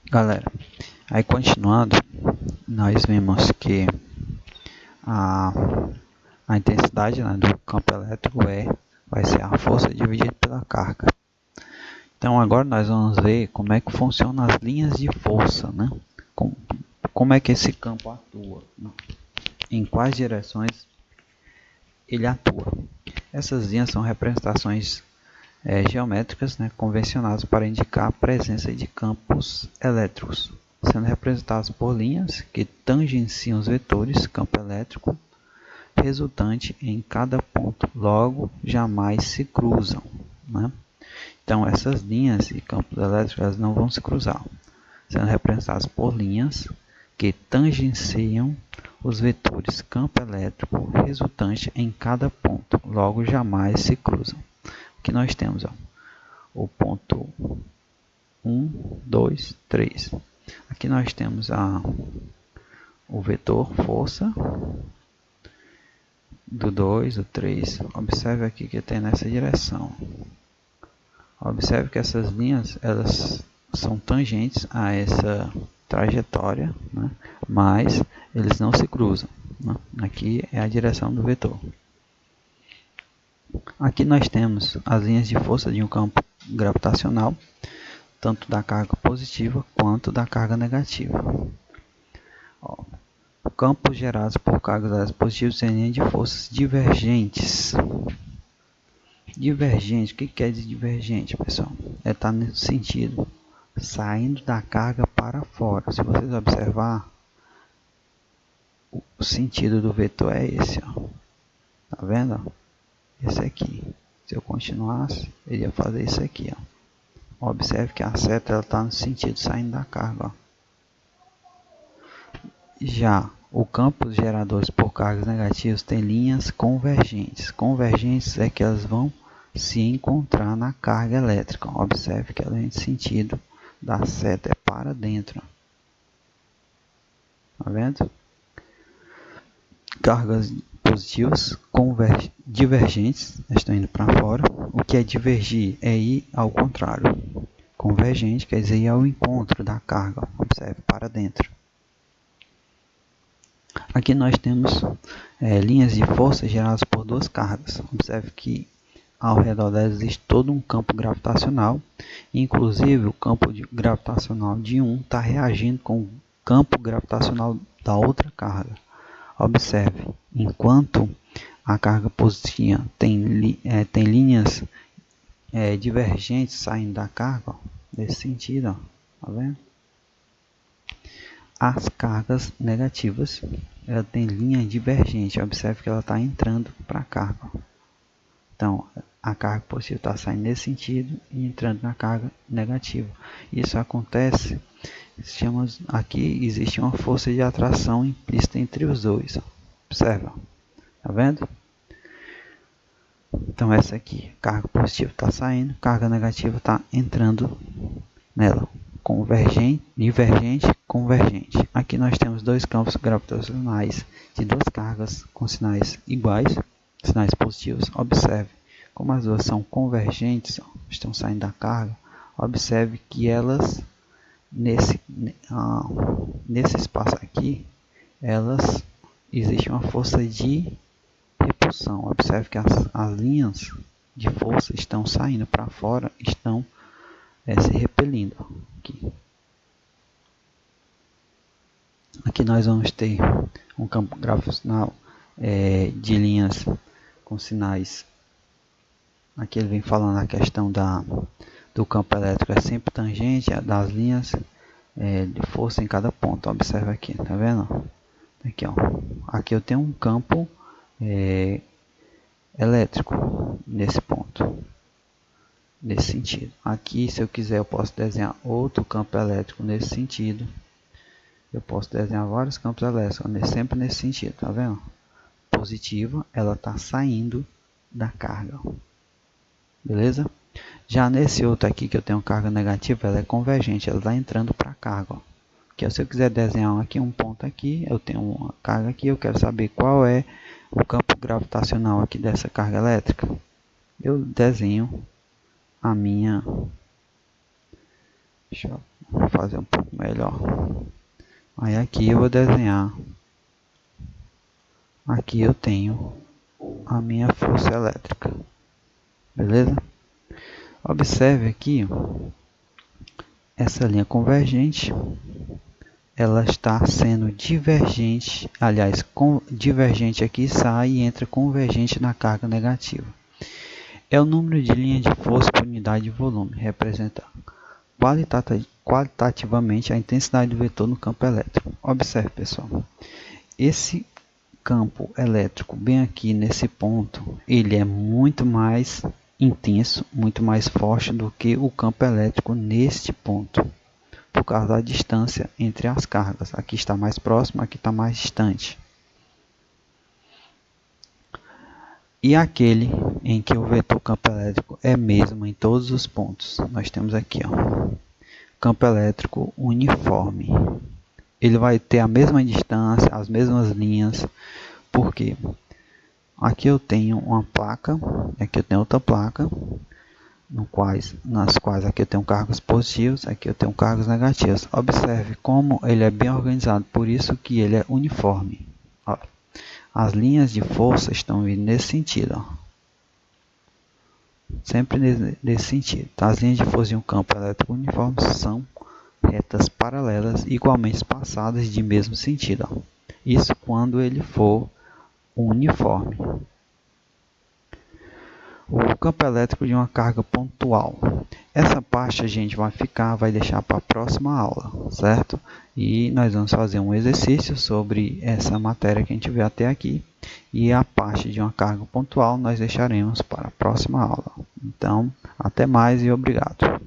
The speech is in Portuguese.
Galera, aí continuando, nós vimos que a, a intensidade, né, do campo elétrico vai ser a força dividida pela carga. Então agora nós vamos ver como é que funcionam as linhas de força, né? Como é que esse campo atua, né? Em quais direções ele atua. Essas linhas são representações geométricas, né, convencionadas para indicar a presença de campos elétricos, sendo representados por linhas que tangenciam os vetores campo elétrico resultante em cada ponto, logo jamais se cruzam, né? Então essas linhas e campos elétricos elas não vão se cruzar, sendo representadas por linhas que tangenciam os vetores campo elétrico resultante em cada ponto, logo jamais se cruzam. Aqui nós temos o ponto 1, 2, 3. Aqui nós temos o vetor força do 2, do 3. Observe aqui que tem nessa direção. Observe que essas linhas elas são tangentes a essa trajetória, né? Mas eles não se cruzam, né? Aqui é a direção do vetor. Aqui nós temos as linhas de força de um campo gravitacional, tanto da carga positiva quanto da carga negativa. Campos gerados por cargas positivas têm linhas de forças divergentes. Divergente, o que quer dizer divergente, pessoal? Está no sentido saindo da carga para fora. Se vocês observar, o sentido do vetor é esse, ó. Tá vendo? Esse aqui. Se eu continuasse, eu ia fazer isso aqui, ó. Observe que a seta está no sentido saindo da carga, ó. Já o campo geradores por cargas negativas tem linhas convergentes. Convergentes é que elas vão se encontrar na carga elétrica. Observe que ela é em sentido da seta é para dentro. Tá vendo? Cargas positivas divergentes estão indo para fora. O que é divergir é ir ao contrário. Convergente quer dizer ir ao encontro da carga. Observe, para dentro. Aqui nós temos linhas de força geradas por duas cargas. Observe que ao redor delas existe todo um campo gravitacional. Inclusive o campo gravitacional de um está reagindo com o campo gravitacional da outra carga. Observe, enquanto a carga positiva tem linhas divergentes saindo da carga, ó, nesse sentido, ó, tá vendo? As cargas negativas, ela tem linha divergente. Observe que ela está entrando para a carga. Então, a carga positiva está saindo nesse sentido e entrando na carga negativa. Isso acontece, aqui existe uma força de atração implícita entre os dois. Observa, tá vendo? Então essa aqui, carga positiva está saindo, carga negativa está entrando nela. Convergente, divergente, convergente. Aqui nós temos dois campos gravitacionais de duas cargas com sinais iguais, sinais positivos. Observe como as duas são convergentes, estão saindo da carga. Observe que elas, nesse espaço aqui, elas existe uma força de repulsão. Observe que as linhas de força estão saindo para fora, estão se repelindo. Aqui nós vamos ter um campo gravitacional de linhas com sinais. Aqui ele vem falando a questão do campo elétrico é sempre tangente das linhas de força em cada ponto. Observe aqui, tá vendo? Aqui, ó. Aqui eu tenho um campo elétrico nesse ponto, nesse sentido. Aqui, se eu quiser, eu posso desenhar outro campo elétrico nesse sentido. Eu posso desenhar vários campos elétricos, sempre nesse sentido, tá vendo? Positiva, ela está saindo da carga, beleza? Já nesse outro aqui que eu tenho carga negativa, ela é convergente, ela está entrando para a carga. Que se eu quiser desenhar aqui um ponto aqui, eu tenho uma carga aqui, eu quero saber qual é o campo gravitacional aqui dessa carga elétrica. Eu desenho a minha, Deixa eu fazer um pouco melhor. Aí aqui eu vou desenhar. Aqui eu tenho a minha força elétrica. Beleza? Observe aqui, essa linha convergente, ela está sendo divergente, aliás, divergente aqui sai e entra convergente na carga negativa. É o número de linhas de força por unidade de volume, representa qualitativamente a intensidade do vetor no campo elétrico. Observe, pessoal, esse campo elétrico bem aqui nesse ponto, ele é muito mais intenso, muito mais forte do que o campo elétrico neste ponto, por causa da distância entre as cargas. Aqui está mais próximo, aqui está mais distante. E aquele em que o vetor campo elétrico é mesmo em todos os pontos. Nós temos aqui, ó, campo elétrico uniforme. Ele vai ter a mesma distância, as mesmas linhas, porque aqui eu tenho uma placa, aqui eu tenho outra placa, nas quais aqui eu tenho cargas positivas, aqui eu tenho cargas negativas. Observe como ele é bem organizado, por isso que ele é uniforme. Ó, as linhas de força estão vindo nesse sentido, ó. Sempre nesse sentido. As linhas de força de um campo elétrico uniforme são retas paralelas igualmente espaçadas de mesmo sentido, ó. Isso quando ele for uniforme. O campo elétrico de uma carga pontual. Essa parte a gente vai deixar para a próxima aula, certo? E nós vamos fazer um exercício sobre essa matéria que a gente vê até aqui. E a parte de uma carga pontual nós deixaremos para a próxima aula. Então, até mais e obrigado.